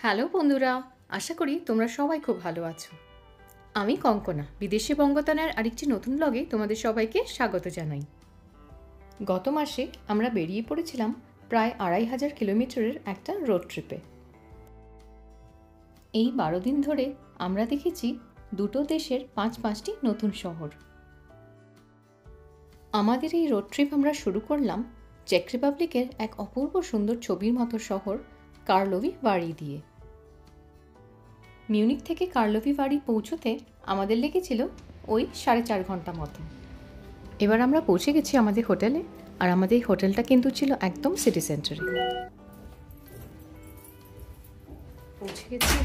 Hello বন্ধুরা, আশা করি তোমরা সবাই খুব ভালো আছো। আমি কঙ্কনা, বিদেশি বঙ্গতানের আরেকটি নতুন ব্লগে তোমাদের সবাইকে স্বাগত জানাই। গত মাসে আমরা বেরিয়ে পড়েছিলাম প্রায় ২৫০০ কিলোমিটারের একটা রোড ট্রিপে। এই ১২ দিন ধরে আমরা দেখেছি দুটো দেশের পাঁচটি নতুন শহর। আমাদের এই রোড ট্রিপ আমরা শুরু করলাম চেক রিপাবলিকের এক অপূর্ব সুন্দর ছবির মতো শহর কার্লোভি ভারি দিয়ে। মিউনিক থেকে কার্লোভি ভারি পৌঁছতে আমাদের লেগেছিল ওই ৪.৫ ঘন্টা মতো। এবার আমরা পৌঁছে গেছি আমাদের হোটেলে, আর আমাদের এই হোটেলটা কিন্তু ছিল একদম সিটি সেন্টারে। পৌঁছে গেছি,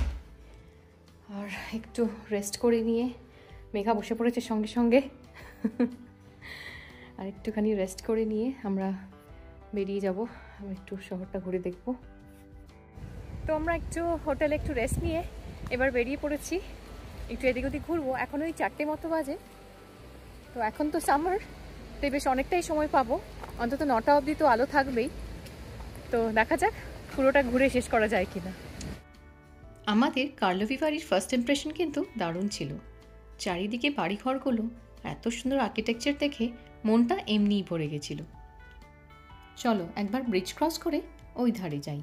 আর একটু রেস্ট করে নিয়ে মেঘা বসে পড়েছে সঙ্গে সঙ্গে আর একটুখানি রেস্ট করে নিয়ে আমরা বেরিয়ে যাব, আমরা একটু শহরটা ঘুরে দেখব। তো আমরা একটু হোটেলে একটু রেস্ট নিয়ে এবার বেরিয়ে পড়েছি, একটু এদিক ওদিক ঘুরবো। এখন ওই ৪টে মতো বাজে। তো এখন তো সামার, তো বেশ অনেকটাই সময় পাবো, অন্তত ৯টা অবধি তো আলো থাকবেই। তো দেখা যাক পুরোটা ঘুরে শেষ করা যায় কিনা। আমাদের কার্লোভি ভারির ফার্স্ট ইমপ্রেশন কিন্তু দারুণ ছিল। চারিদিকে বাড়িঘরগুলো এত সুন্দর আর্কিটেকচার দেখে মনটা এমনিই ভরে গেছিল। চলো একবার ব্রিজ ক্রস করে ওই ধারে যাই।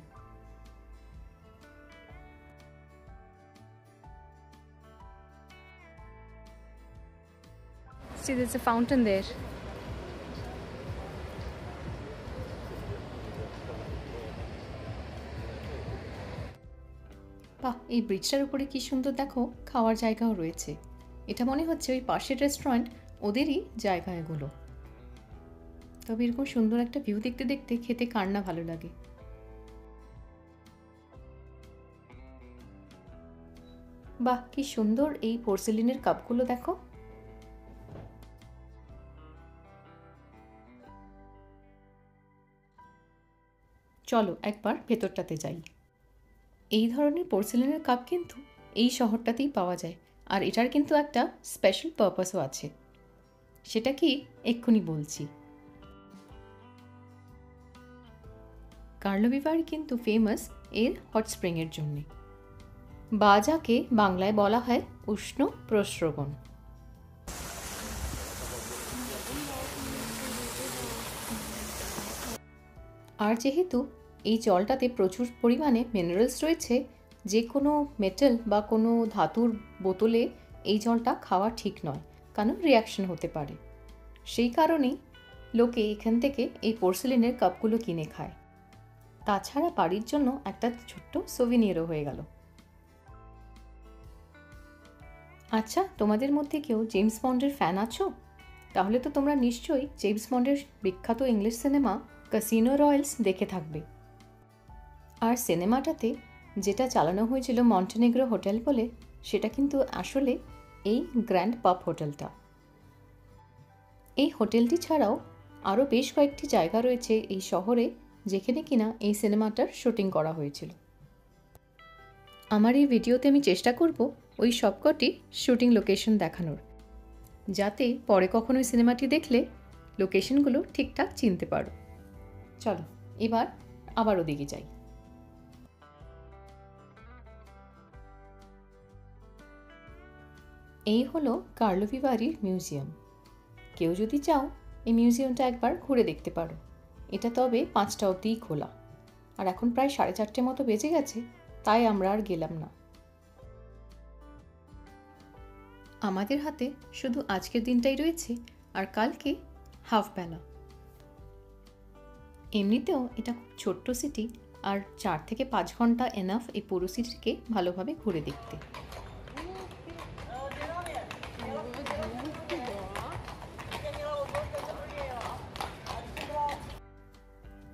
See, there's a fountain there. বাহ, এই ব্রিজটার উপরে কি সুন্দর দেখো, খাওয়ার জায়গাও রয়েছে। এটা মনে হচ্ছে ওই পাশের রেস্টুরেন্ট ওদেরই জায়গা এগুলো। তবে এরকম সুন্দর একটা ভিউ দেখতে দেখতে খেতে কার না ভালো লাগে। বাহ, কি সুন্দর এই পোর্সেলিনের কাপগুলো দেখো। চলো একবার ভেতরটাতে যাই। এই ধরনের পোর্সেলিনের কাপ কিন্তু এই শহরটাতেই পাওয়া যায়, আর এটার কিন্তু একটা স্পেশাল পারপাসও আছে। সেটা কি এক্ষুনি বলছি। কার্লোভি ভারি কিন্তু ফেমাস এর হট স্প্রিংয়ের জন্যে, বা যাকে বাংলায় বলা হয় উষ্ণ প্রস্রবণ। আর যেহেতু এই জলটাতে প্রচুর পরিমাণে মিনারেলস রয়েছে, যে কোনো মেটাল বা কোনো ধাতুর বোতলে এই জলটা খাওয়া ঠিক নয়, কারণ রিয়াকশন হতে পারে। সেই কারণেই লোকে এখান থেকে এই পোর্সেলিনের কাপগুলো কিনে খায়। তাছাড়া বাড়ির জন্য একটা ছোট্ট সোভিনিয়ারও হয়ে গেল। আচ্ছা, তোমাদের মধ্যে কেউ জেমস বন্ডের ফ্যান আছো? তাহলে তো তোমরা নিশ্চয়ই জেমস বন্ডের বিখ্যাত ইংলিশ সিনেমা ক্যাসিনো রয়্যালস দেখে থাকবে। আর সিনেমাটাতে যেটা চালানো হয়েছিল মন্টেনেগ্রো হোটেল বলে, সেটা কিন্তু আসলে এই গ্র্যান্ড পাব হোটেলটা। এই হোটেলটি ছাড়াও আরও বেশ কয়েকটি জায়গা রয়েছে এই শহরে, যেখানে কিনা এই সিনেমাটার শুটিং করা হয়েছিল। আমার এই ভিডিওতে আমি চেষ্টা করব ওই সবকটি শুটিং লোকেশন দেখানোর, যাতে পরে কখনো ওই সিনেমাটি দেখলে লোকেশনগুলো ঠিকঠাক চিনতে পারো। চলো এবার আবার ওদিকে যাই। এই হলো কার্লোভি ভারির মিউজিয়াম। কেউ যদি চাও এই মিউজিয়ামটা একবার ঘুরে দেখতে পারো। এটা তবে ৫টা অবধিই খোলা, আর এখন প্রায় ৪:৩০ মতো বেজে গেছে, তাই আমরা আর গেলাম না। আমাদের হাতে শুধু আজকের দিনটাই রয়েছে, আর কালকে হাফ বেলা। এমনিতেও এটা খুব ছোট্ট সিটি, আর ৪ থেকে ৫ ঘন্টা এনাফ এই পুরো সিটিকে ভালোভাবে ঘুরে দেখতে।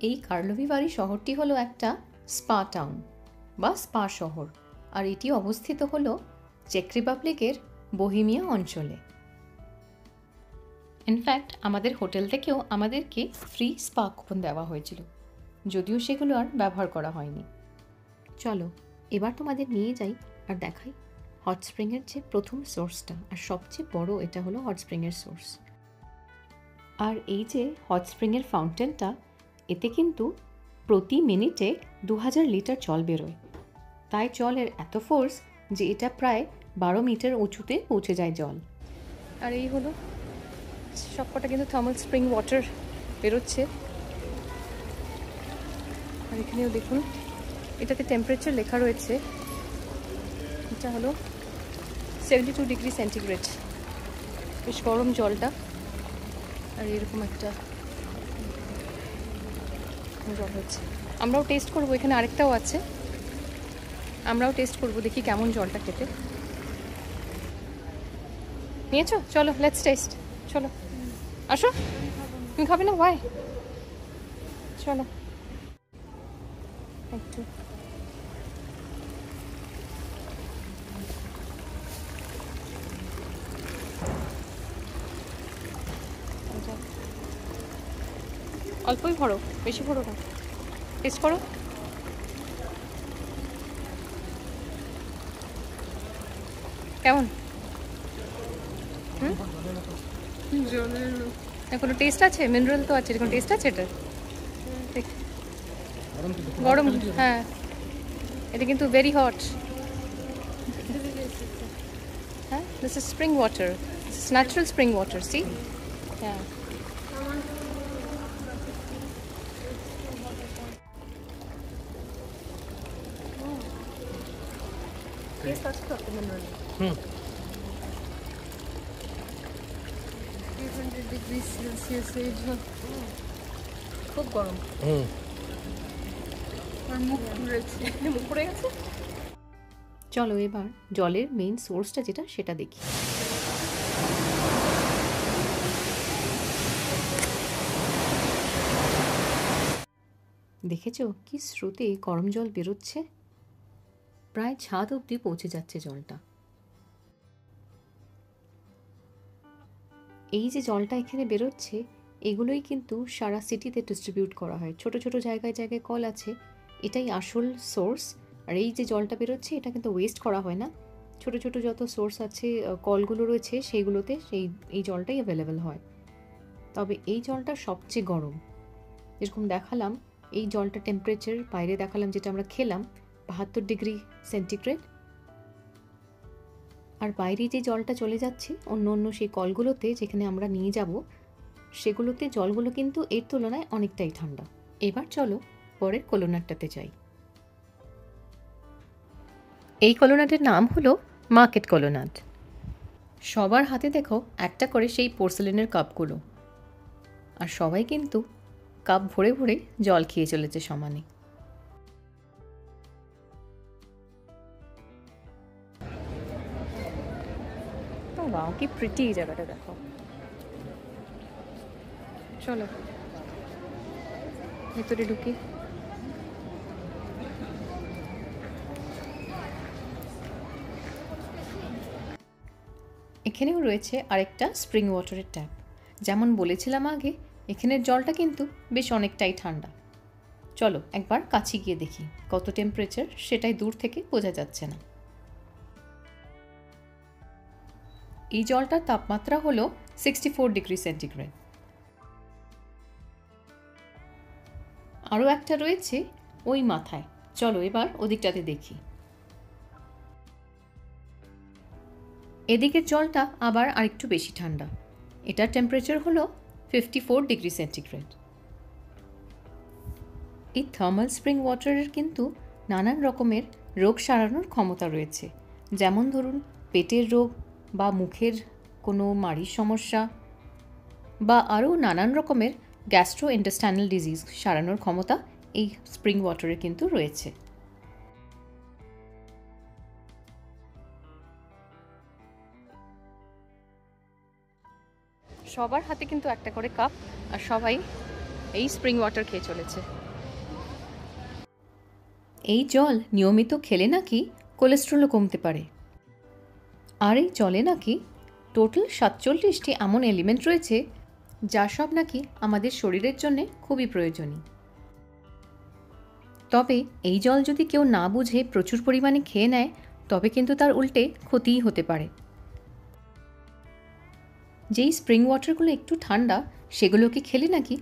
এই কার্লোভি ভারি শহরটি হলো একটা স্পা টাউন বা স্পা শহর, আর এটি অবস্থিত হলো চেক রিপাবলিকের বোহেমিয়া অঞ্চলে। ইনফ্যাক্ট আমাদের হোটেল থেকেও আমাদেরকে ফ্রি স্পা কুপন দেওয়া হয়েছিল, যদিও সেগুলো আর ব্যবহার করা হয়নি। চলো এবার তোমাদের নিয়ে যাই আর দেখাই হট স্প্রিংয়ের যে প্রথম সোর্সটা, আর সবচেয়ে বড় এটা হলো হট স্প্রিংয়ের সোর্স। আর এই যে হট স্প্রিংয়ের ফাউন্টেনটা, এতে কিন্তু প্রতি মিনিটে ২০০০ লিটার জল বেরোয়। তাই জলের এত ফোর্স যে এটা প্রায় 12 মিটার উঁচুতে পৌঁছে যায় জল। আর এই হলো সবকটা কিন্তু থার্মাল স্প্রিং ওয়াটার বেরোচ্ছে। আর এখানেও দেখুন এটাতে টেম্পারেচার লেখা রয়েছে, এটা হলো 72 ডিগ্রি সেন্টিগ্রেড। বেশ গরম জলটা। আর এরকম একটা জল হচ্ছে। আমরাও টেস্ট করবো, এখানে আরেকটাও আছে, আমরাও টেস্ট করবো, দেখি কেমন জলটা খেতে। নিয়েছো? চলো লেটস টেস্ট। চলো আসো। তুমি খাবে না? ভাই চলো একটু। অল্পই ভরো, বেশি ভরো না। টেস্ট করো। কেমন? কোনো টেস্ট আছে? মিনারেল তো আছে, কোনো টেস্ট আছে এটা? গরম, হ্যাঁ এটা কিন্তু ভেরি হট। হ্যাঁ, this is spring water, this is natural spring water, see? হ্যাঁ টেস্ট আছে তো মিনারেল। 300 ডিগ্রি সেলসিয়াস এই জল, খুব গরম। আর মুখ পুড়েছে, মুখ পুড়ে গেছে। চলো এবার জলের মেইন সোর্সটা যেটা সেটা দেখি। দেখেছো কি স্রোতে গরম জল বেরোচ্ছে, প্রায় ছাদ অবধি পৌঁছে যাচ্ছে জলটা। এই যে জলটা এখানে বেরোচ্ছে এগুলোই কিন্তু সারা সিটিতে ডিস্ট্রিবিউট করা হয়, ছোট ছোট জায়গায় জায়গায় কল আছে, এটাই আসল সোর্স। আর এই যে জলটা বেরোচ্ছে এটা কিন্তু ওয়েস্ট করা হয় না, ছোট ছোট যত সোর্স আছে কলগুলো রয়েছে সেইগুলোতে এই জলটাই অ্যাভেলেবেল হয়। তবে এই জলটা সবচেয়ে গরম, যেরকম দেখালাম এই জলটা টেম্পারেচার বাইরে দেখালাম যেটা আমরা খেলাম 72 ডিগ্রি সেন্টিগ্রেড। আর বাইরে যে জলটা চলে যাচ্ছে অন্য অন্য সেই কলগুলোতে যেখানে আমরা নিয়ে যাব সেগুলোতে জলগুলো কিন্তু এর তুলনায় অনেকটাই ঠান্ডা। এবার চলো পরের কলোনারটাতে যাই। এই কলোনাটের নাম হলো মার্কেট কলোনাট। সবার হাতে দেখো একটা করে সেই পোর্সেলেনের কাপগুলো, আর সবাই কিন্তু কাপ ভরে ভরে জল খেয়ে চলেছে সমানে। ওয়াও কি প্রিটি এই জায়গাটা দেখো। চলো ভেতরে ঢুকি। এখানেও রয়েছে আরেকটা স্প্রিং ওয়াটারের ট্যাপ। যেমন বলেছিলাম আগে এখানের জলটা কিন্তু বেশ অনেকটাই ঠান্ডা। চলো একবার কাছে গিয়ে দেখি কত টেম্পারেচার, সেটাই দূর থেকে বোঝা যাচ্ছে না। এই জলটার তাপমাত্রা হলো 64 ডিগ্রি সেন্টিগ্রেড। আরও একটা রয়েছে ওই মাথায়, চলো এবার ওদিকটাতে দেখি। এদিকের জলটা আবার আরেকটু বেশি ঠান্ডা, এটার টেম্পারেচার হলো 54 ডিগ্রি সেন্টিগ্রেড। এই থার্মাল স্প্রিং ওয়াটারের কিন্তু নানান রকমের রোগ সারানোর ক্ষমতা রয়েছে, যেমন ধরুন পেটের রোগ বা মুখের কোনো মাড়ির সমস্যা বা আরও নানান রকমের গ্যাস্ট্রো ইন্টেস্টাইনাল ডিজিজ সারানোর ক্ষমতা এই স্প্রিং ওয়াটারে কিন্তু রয়েছে। সবার হাতে কিন্তু একটা করে কাপ, আর সবাই এই স্প্রিং ওয়াটার খেয়ে চলেছে। এই জল নিয়মিত খেলে নাকি কোলেস্ট্রলও কমতে পারে। আর এই জলে নাকি টোটাল 47টি এমন এলিমেন্ট রয়েছে যা সব নাকি আমাদের শরীরের জন্য খুবই প্রয়োজনীয়। তবে এই জল যদি কেউ না বুঝে প্রচুর পরিমাণে খেয়ে নেয় তবে কিন্তু তার উল্টে ক্ষতিই হতে পারে। যেই স্প্রিং ওয়াটারগুলো একটু ঠান্ডা সেগুলোকে খেলে নাকি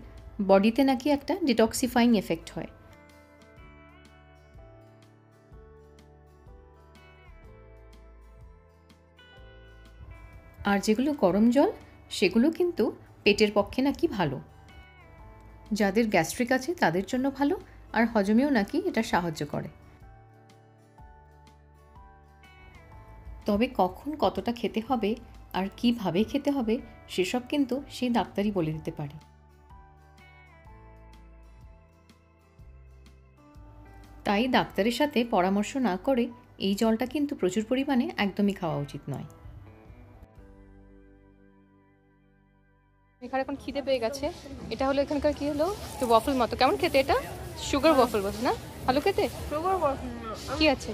বডিতে নাকি একটা ডিটক্সিফাইং এফেক্ট হয়। আর যেগুলো গরম জল সেগুলো কিন্তু পেটের পক্ষে নাকি ভালো, যাদের গ্যাস্ট্রিক আছে তাদের জন্য ভালো, আর হজমেও নাকি এটা সাহায্য করে। তবে কখন কতটা খেতে হবে আর কিভাবে খেতে হবে সেসব কিন্তু সেই ডাক্তারই বলে দিতে পারে। তাই ডাক্তারের সাথে পরামর্শ না করে এই জলটা কিন্তু প্রচুর পরিমাণে একদমই খাওয়া উচিত নয়। এখানে এখন খিদে পেয়ে গেছে। এটা হলো এখানকার কি হলো একটু ওয়াফল মতো, কেমন খেতে এটা? সুগার ওয়াফল বলছে না, ভালো খেতে? Sugar waffle. কি আছে?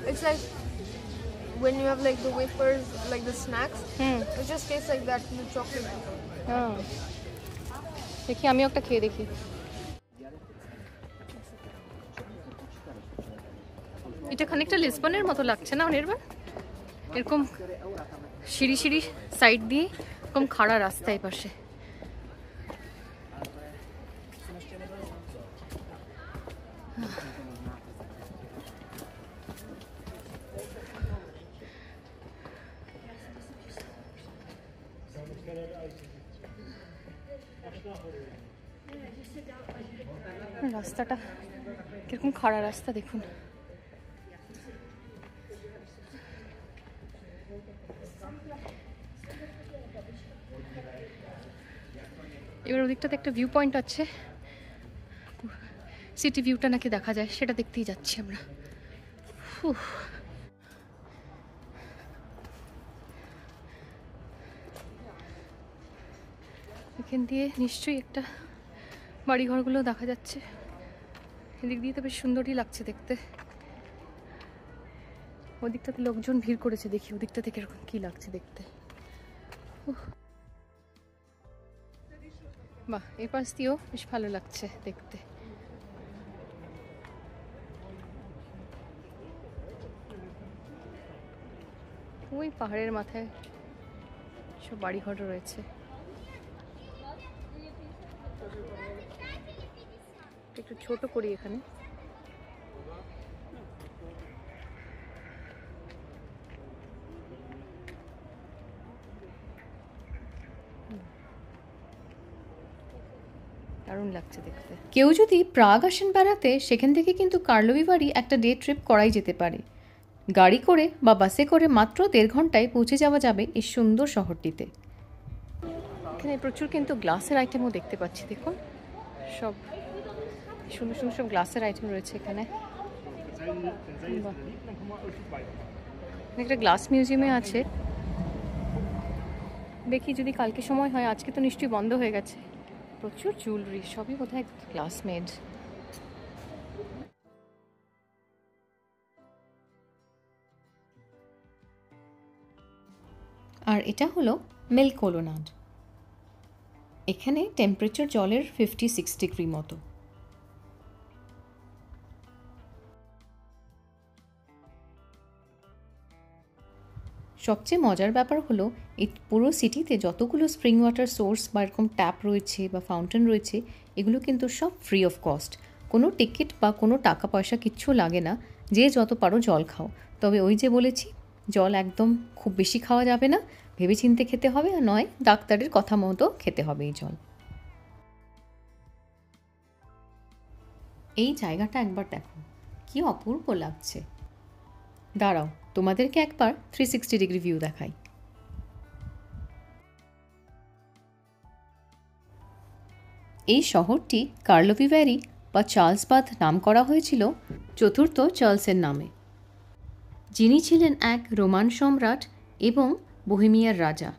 It's like when you have like the wafers, like the snacks. It just tastes like that, the chocolate. হ্যাঁ, দেখি আমিও একটা খেয়ে দেখি। এটা খানিকটা লিসবনের মতো লাগছে না অনির্বাণ? এরকম সিঁড়ি সিঁড়ি সাইড দিয়ে এরকম খাড়া রাস্তা এই পাশে। রাস্তাটা কিরকম খাড়া রাস্তা দেখুন। এবার ওদিকটাতে একটা ভিউ পয়েন্ট আছে, সিটি ভিউটা নাকি দেখা যায়, সেটা দেখতেই যাচ্ছি আমরা। এখান দিয়ে নিশ্চয়ই একটা বাড়িঘরগুলো দেখা যাচ্ছে। এদিক দিয়ে তো বেশ সুন্দরই লাগছে দেখতে। ওদিকটাতে লোকজন ভিড় করেছে, দেখি ওদিকটা থেকে এরকম কি লাগছে দেখতে। বাহ, এই পাশ দিয়েও বেশ ভালো লাগছে দেখতে। ওই পাহাড়ের মাথায় সব বাড়িঘর রয়েছে। একটু ছোট করি এখানে। দারুণ লাগছে দেখতে। কেউ যদি প্রাগ আসেন বেড়াতে, সেখান থেকে কিন্তু কার্লোভি ভ্যারি একটা ডে ট্রিপ করাই যেতে পারে। গাড়ি করে বা বাসে করে মাত্র 1.5 ঘন্টায় পৌঁছে যাওয়া যাবে এই সুন্দর শহরটিতে। এখানে প্রচুর কিন্তু গ্লাসের আইটেমও দেখতে পাচ্ছি, দেখুন সব সুন্দর সুন্দর সব গ্লাসের আইটেম রয়েছে এখানে। একটা গ্লাস মিউজিয়ামে আছে, দেখি যদি কালকে সময় হয়। আজকে তো নিশ্চয়ই বন্ধ হয়ে গেছে। প্রচুর জুয়েলারি, সবই বোধহয় গ্লাস মেড। আর এটা হলো মেলকোলোনাড। এখানে টেম্পারেচার জলের 56 ডিগ্রি মতো। সবচেয়ে মজার ব্যাপার হলো এই পুরো সিটিতে যতগুলো স্প্রিং ওয়াটার সোর্স বা এরকম ট্যাপ রয়েছে বা ফাউন্টেন রয়েছে, এগুলো কিন্তু সব ফ্রি অফ কস্ট। কোনো টিকিট বা কোনো টাকা পয়সা কিচ্ছু লাগে না। যে যত পারো জল খাও। তবে ওই যে বলেছি, জল একদম খুব বেশি খাওয়া যাবে না, ভেবেচিন্তে খেতে হবে, আর নয় ডাক্তারের কথা মতো খেতে হবে এই জল। এই জায়গাটা একবার দেখো, কি অপূর্ব লাগছে। দাঁড়াও, তোমাদেরকে একবার 360 ডিগ্রি ভিউ দেখাই। এই শহরটি কার্লোভি ভ্যারি বা চার্লসবাদ নাম করা হয়েছিল চতুর্থ চার্লসের নামে, যিনি ছিলেন এক রোমান সম্রাট এবং বোহেমিয়ার রাজা।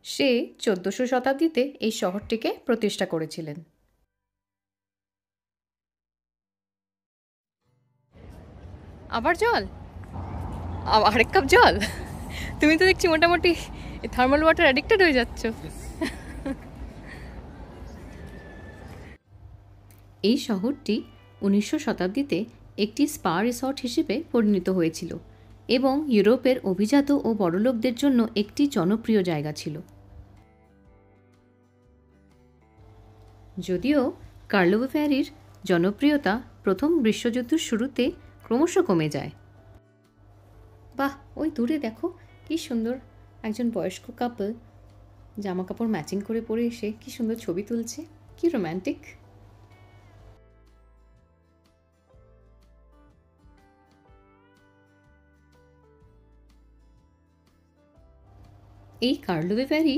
সে 1400 শতাব্দীতে এই শহরটিকে প্রতিষ্ঠা করেছিলেন। আবার জল, আরেক কাপ জল। তুমি তো দেখছি মোটামুটি থার্মাল ওয়াটার অ্যাডিক্টেড হয়ে যাচ্ছ। এই শহরটি 1900 শতাব্দীতে একটি স্পা রিসর্ট হিসেবে পরিণত হয়েছিল এবং ইউরোপের অভিজাত ও বড়লোকদের জন্য একটি জনপ্রিয় জায়গা ছিল। যদিও কার্লোভি ভ্যারির জনপ্রিয়তা প্রথম বিশ্বযুদ্ধের শুরুতে ক্রমশ কমে যায়। বাহ, ওই দূরে দেখো কি সুন্দর একজন বয়স্ক কাপল জামা কাপড় ম্যাচিং করে পরে এসে কি সুন্দর ছবি তুলছে, কি রোম্যান্টিক। এই কার্লোভি ভ্যালি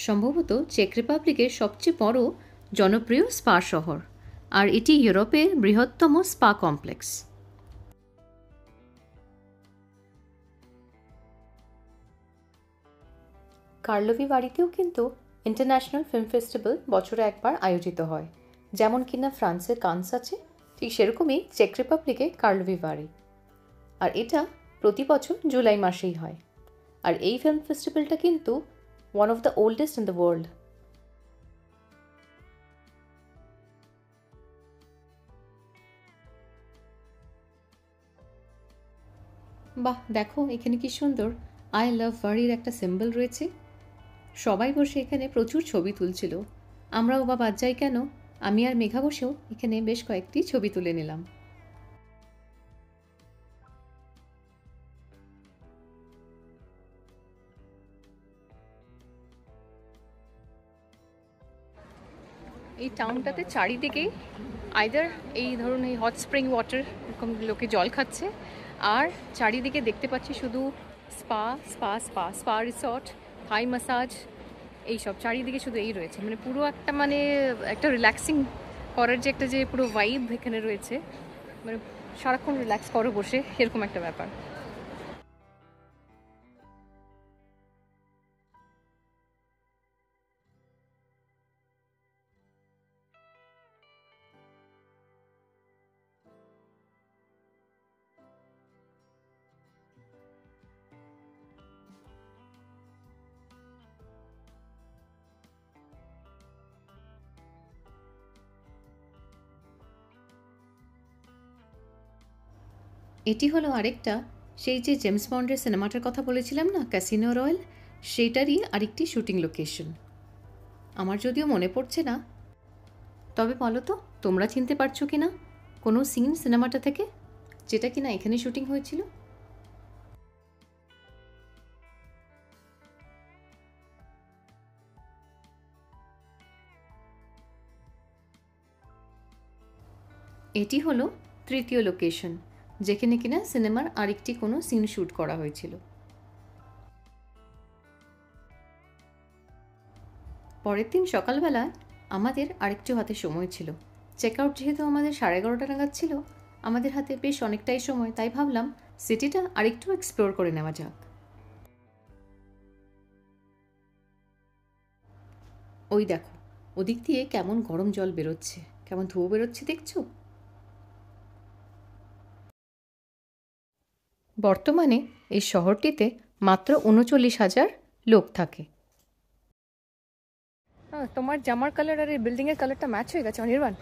সম্ভবত চেক রিপাবলিকের সবচেয়ে বড় জনপ্রিয় স্পা শহর, আর এটি ইউরোপের বৃহত্তম স্পা কমপ্লেক্স। কার্লোভি বাড়িতেও কিন্তু ইন্টারন্যাশনাল ফিল্ম ফেস্টিভ্যাল বছরে একবার আয়োজিত হয়। যেমন কিনা ফ্রান্সের কান্স আছে, ঠিক সেরকমই চেক রিপাবলিকে কার্লোভি বাড়ি, আর এটা প্রতি বছর জুলাই মাসেই হয়। আর এই ফিল্ম ফেস্টিভ্যালটা কিন্তু one of the oldest in the world. বাহ, দেখো এখানে কি সুন্দর আই লাভ বাড়ির একটা সিম্বল রয়েছে। সবাই বসে এখানে প্রচুর ছবি তুলছিল, আমরাও বা বাদ যাই কেন, আমি আর মেঘা বসেও এখানে বেশ কয়েকটি ছবি তুলে নিলাম। এই টাউনটাতে চারিদিকেই আইদার এই ধরুন এই হট স্প্রিং ওয়াটার এরকম লোকে জল খাচ্ছে, আর চারিদিকে দেখতে পাচ্ছি শুধু spa spa spa spa resort, Thai massage, এইসব চারিদিকে শুধু এই রয়েছে। মানে পুরো একটা মানে একটা রিল্যাক্সিং করার যে একটা যে পুরো ভাইব এখানে রয়েছে, মানে সারাক্ষণ রিল্যাক্স করো বসে, এরকম একটা ব্যাপার। এটি হলো আরেকটা সেই যে জেমস বন্ডের সিনেমাটার কথা বলেছিলাম না, ক্যাসিনো রয়্যাল, সেইটারই আরেকটি শুটিং লোকেশন। আমার যদিও মনে পড়ছে না, তবে বলো তো তোমরা চিনতে পারছো কি না কোনো সিন সিনেমাটা থেকে যেটা কিনা এখানে শুটিং হয়েছিল? এটি হলো তৃতীয় লোকেশন, যেখানে কিনা সিনেমার আরেকটি কোনো সিন শ্যুট করা হয়েছিল। পরের দিন সকালবেলা আমাদের আরেকটু হাতে সময় ছিল। চেক আউট যেহেতু আমাদের 11:30 নাগাদ ছিল, আমাদের হাতে বেশ অনেকটাই সময়, তাই ভাবলাম সিটিটা আরেকটু এক্সপ্লোর করে নেওয়া যাক। ওই দেখো ওদিক দিয়ে কেমন গরম জল বেরোচ্ছে, কেমন ধোঁয়া বেরোচ্ছে দেখছো? বর্তমানে এই শহরটিতে মাত্র 39,000 লোক থাকে। তোমার জামার কালার আর এই বিল্ডিং এর কালারটা ম্যাচ হয়ে গেছে অনির্বাণ।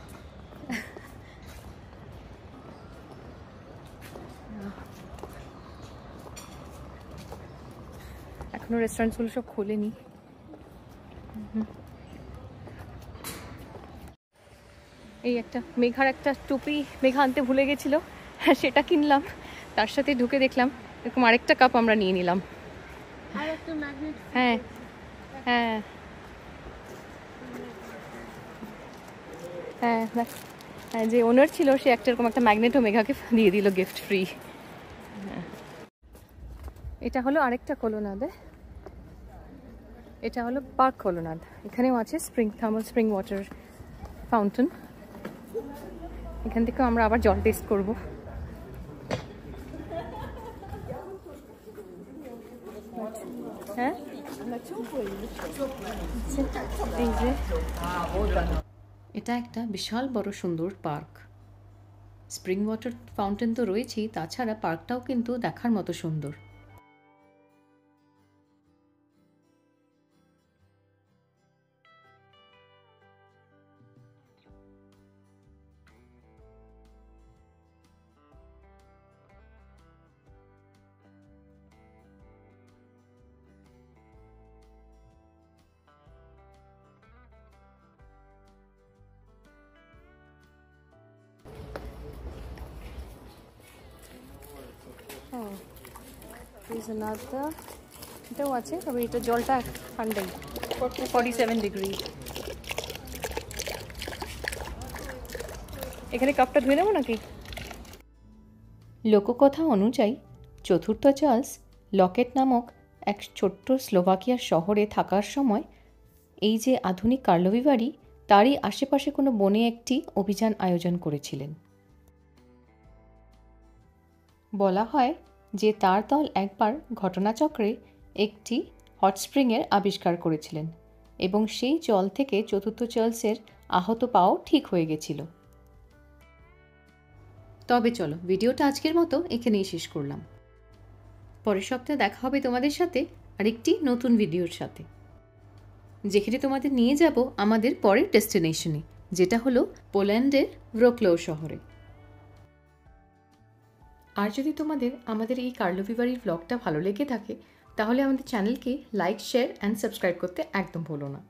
এখনো রেস্টুরেন্টগুলো সব খোলেনি। এই একটা মেঘার একটা টুপি মেঘা আনতে ভুলে গেছিল, সেটা কিনলাম। তার সাথে ঢুকে দেখলাম এরকম আরেকটা কাপ আমরা নিয়ে নিলাম। হ্যাঁ হ্যাঁ হ্যাঁ, হ্যাঁ যে ওনার ছিল সে একটা এরকম একটা ম্যাগনেটও মেঘাকে দিয়ে দিল গিফট ফ্রি। এটা হলো আরেকটা কলোনাদ, এটা হলো পার্ক কলোনাদ। এখানেও আছে থার্মাল স্প্রিং ওয়াটার ফাউন্টেন। এখান থেকেও আমরা আবার জল টেস্ট করবো। হ্যাঁ এটা একটা বিশাল বড় সুন্দর পার্ক। স্প্রিং ওয়াটার ফাউন্টেন তো রয়েছেই, তাছাড়া পার্কটাও কিন্তু দেখার মতো সুন্দর। Oh, here's another এটাও আছে, তবে এটা জলটা ঠান্ডাই, 47 ডিগ্রি। এখানে কাপটা ধুয়ে নেবো নাকি? লোককথা অনুযায়ী চতুর্থ চার্লস লকেট নামক এক ছোট্ট স্লোভাকিয়ার শহরে থাকার সময় এই যে আধুনিক কার্লোভি বাড়ি, তারই আশেপাশে কোনো বনে একটি অভিযান আয়োজন করেছিলেন। বলা হয় যে তার দল একবার ঘটনাচক্রে একটি হট স্প্রিংয়ের আবিষ্কার করেছিলেন এবং সেই জল থেকে চতুর্থ চার্লসের আহত পাও ঠিক হয়ে গেছিল। তবে চলো, ভিডিওটা আজকের মতো এখানেই শেষ করলাম। পরের সপ্তাহে দেখা হবে তোমাদের সাথে আরেকটি নতুন ভিডিওর সাথে, যেখানে তোমাদের নিয়ে যাব আমাদের পরের ডেস্টিনেশনে, যেটা হলো পোল্যান্ডের ব্রোক্লো শহরে। আর যদি তোমাদের আমাদের এই কার্লোভি বাড়ির ব্লগটা ভালো লেগে থাকে, তাহলে আমাদের চ্যানেলকে লাইক, শেয়ার অ্যান্ড সাবস্ক্রাইব করতে একদম ভুলো না।